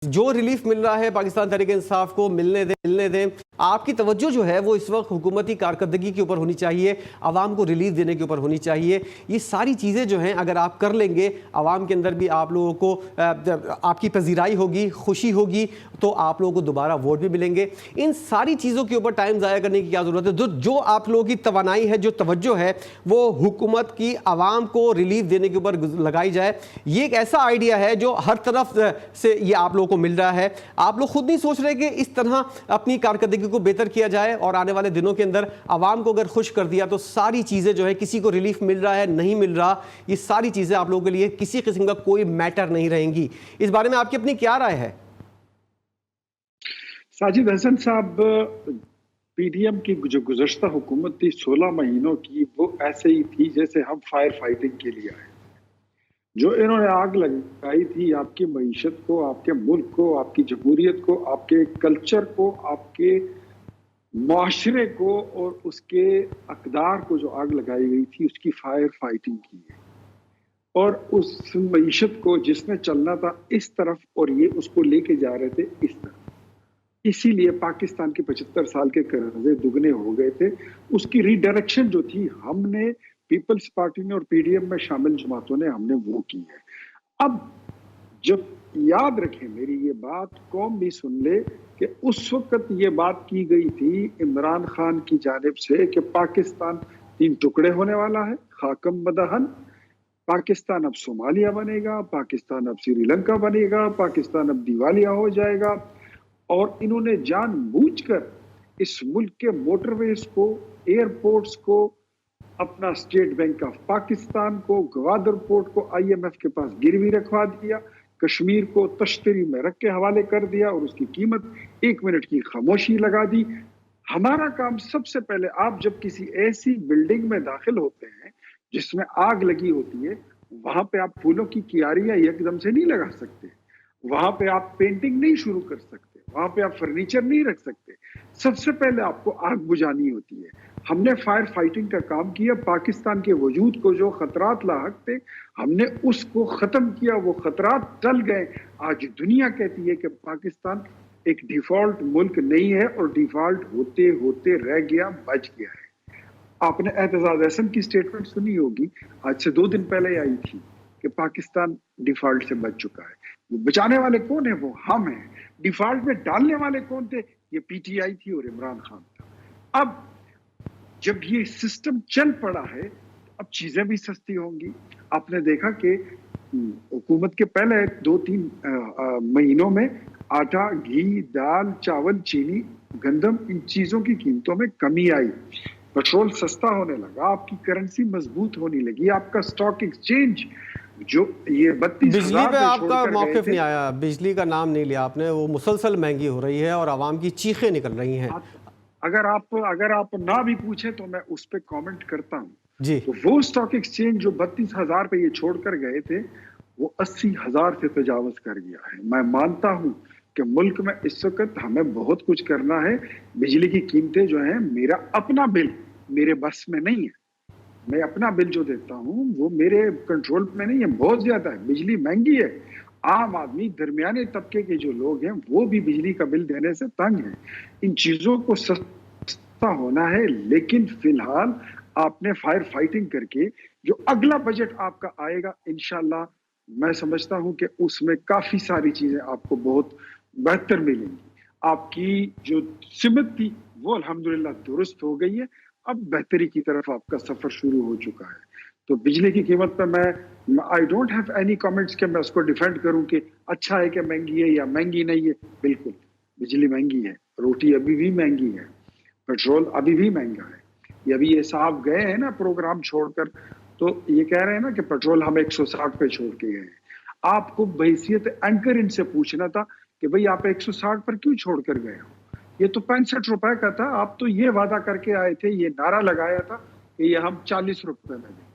जो रिलीफ मिल रहा है पाकिस्तान तहरीक इंसाफ को मिलने दें। आपकी तवज्जो जो है वो इस वक्त हुकूमती कारकर्दगी के ऊपर होनी चाहिए, आवाम को रिलीफ देने के ऊपर होनी चाहिए। ये सारी चीज़ें जो हैं अगर आप कर लेंगे, आवाम के अंदर भी आप लोगों को आपकी पजीराई होगी, खुशी होगी, तो आप लोगों को दोबारा वोट भी मिलेंगे। इन सारी चीज़ों के ऊपर टाइम ज़ाया करने की क्या ज़रूरत है? जो आप लोगों की तवानाई है, जो तवज्जो है, वो हुकूमत की आवाम को रिलीफ देने के ऊपर लगाई जाए। ये एक ऐसा आइडिया है जो हर तरफ से ये आप लोगों को मिल रहा है। आप लोग खुद नहीं सोच रहे कि इस तरह अपनी कारकर्दगी को बेहतर किया जाए और आने वाले दिनों के अंदर आवाम को अगर खुश कर दिया तो सारी चीज़ें जो है, किसी को रिलीफ मिल रहा है नहीं मिल रहा, ये सारी चीज़ें आप लोगों के लिए किसी किस्म का कोई मैटर नहीं रहेंगी। इस बारे में आपकी अपनी क्या राय है? साजिद हसन साहब, पीडीएम की जो गुज़श्ता हुकूमत थी 16 महीनों की, वो ऐसे ही थी जैसे हम फायर फाइटिंग के लिए आए। जो इन्होंने आग लगाई थी आपकी मईशत को, आपके मुल्क को, आपकी जमहूरियत को, आपके कल्चर को, आपके माशरे को और उसके अकदार को जो आग लगाई गई थी, उसकी फायर फाइटिंग की है। और उस मईशत को जिसने चलना था इस तरफ और ये उसको लेके जा रहे थे इस तरफ, इसीलिए पाकिस्तान के 75 साल के कर्जे दुगने हो गए थे। उसकी रीडायरेक्शन जो थी, हमने पीपल्स पार्टी ने और पीडीएम में शामिल जमातों ने हमने वो की है। अब जब याद रखें मेरी ये बात, कौम भी सुन ले कि उस वक्त ये बात की गई थी इमरान खान की जानिब से कि पाकिस्तान 3 टुकड़े होने वाला है, खाकम बदहन। पाकिस्तान अब सोमालिया बनेगा, पाकिस्तान अब श्रीलंका बनेगा, पाकिस्तान अब दिवालिया हो जाएगा। और इन्होंने जानबूझकर इस मुल्क के मोटरवेज को, एयरपोर्ट्स को, अपना स्टेट बैंक ऑफ पाकिस्तान को, ग्वादर पोर्ट को आईएमएफ के पास गिरवी रखवा दिया, कश्मीर को तश्तरी में रख के हवाले कर दिया और उसकी कीमत 1 मिनट की खामोशी लगा दी। हमारा काम सबसे पहले, आप जब किसी ऐसी बिल्डिंग में दाखिल होते हैं जिसमें आग लगी होती है, वहां पे आप फूलों की क्यारियां एकदम से नहीं लगा सकते, वहां पे आप पेंटिंग नहीं शुरू कर सकते, वहां पे आप फर्नीचर नहीं रख सकते। सबसे पहले आपको आग बुझानी होती है। हमने फायर फाइटिंग का काम किया, पाकिस्तान के वजूद को जो खतरात लाहक थे, हमने उसको खत्म किया, वो खतरात टल गए। आज दुनिया कहती है कि पाकिस्तान एक डिफॉल्ट मुल्क नहीं है और डिफॉल्ट होते होते रह गया, बच गया है। आपने एतजाज अहसन की स्टेटमेंट सुनी होगी, आज से 2 दिन पहले आई थी कि पाकिस्तान डिफॉल्ट से बच चुका है। वो बचाने वाले कौन है? वो हम हैं। डिफॉल्ट में डालने वाले कौन थे? ये पीटीआई थी और इमरान खान था। अब जब ये सिस्टम चल पड़ा है, अब चीजें भी सस्ती होंगी। आपने देखा कि हुकूमत के पहले 2-3 महीनों में आटा, घी, दाल, चावल, चीनी, गंदम, इन चीजों की कीमतों में कमी आई। पेट्रोल सस्ता होने लगा, आपकी करेंसी मजबूत होने लगी, आपका स्टॉक एक्सचेंज जो ये 32,000 बिजली पे आपका मौक़िफ़ नहीं आया, बिजली का नाम नहीं लिया आपने। वो मुसलसल महंगी हो रही है और आवाम की चीखें निकल रही हैं। अगर आप ना भी पूछे तो मैं उस पर कमेंट करता हूँ जी। तो वो स्टॉक एक्सचेंज जो 32,000 पे ये छोड़कर गए थे, वो 80,000 से तजावज कर गया है। मैं मानता हूँ कि मुल्क में इस वक्त हमें बहुत कुछ करना है। बिजली की कीमतें जो हैं, मेरा अपना बिल मेरे बस में नहीं है। मैं अपना बिल जो देता हूँ वो मेरे कंट्रोल में नहीं है, बहुत ज्यादा है। बिजली महंगी है। आम आदमी, दरमियाने तबके के जो लोग हैं, वो भी बिजली का बिल देने से तंग है। इन चीजों को सस्ता होना है, लेकिन फिलहाल आपने फायर फाइटिंग करके जो अगला बजट आपका आएगा, इंशाल्लाह मैं समझता हूं कि उसमें काफी सारी चीजें आपको बहुत बेहतर मिलेंगी। आपकी जो सिमत थी वो अल्हम्दुलिल्लाह दुरुस्त हो गई है। अब बेहतरी की तरफ आपका सफर शुरू हो चुका है। तो बिजली की कीमत पर मैं I don't have any comments कि मैं उसको डिफेंड करूं कि अच्छा है कि महंगी है या महंगी नहीं है। बिल्कुल बिजली महंगी है, रोटी अभी भी महंगी है, पेट्रोल अभी भी महंगा है। ये अभी ये साहब गए हैं ना प्रोग्राम छोड़कर, तो ये कह रहे हैं ना कि पेट्रोल हम 160 पे छोड़ के गए हैं। आपको बहैसियत एंकर इनसे पूछना था कि भाई आप 160 पर क्यों छोड़कर गए हो? ये तो 65 रुपए का था। आप तो ये वादा करके आए थे, ये नारा लगाया था कि ये हम 40 रुपए में दें।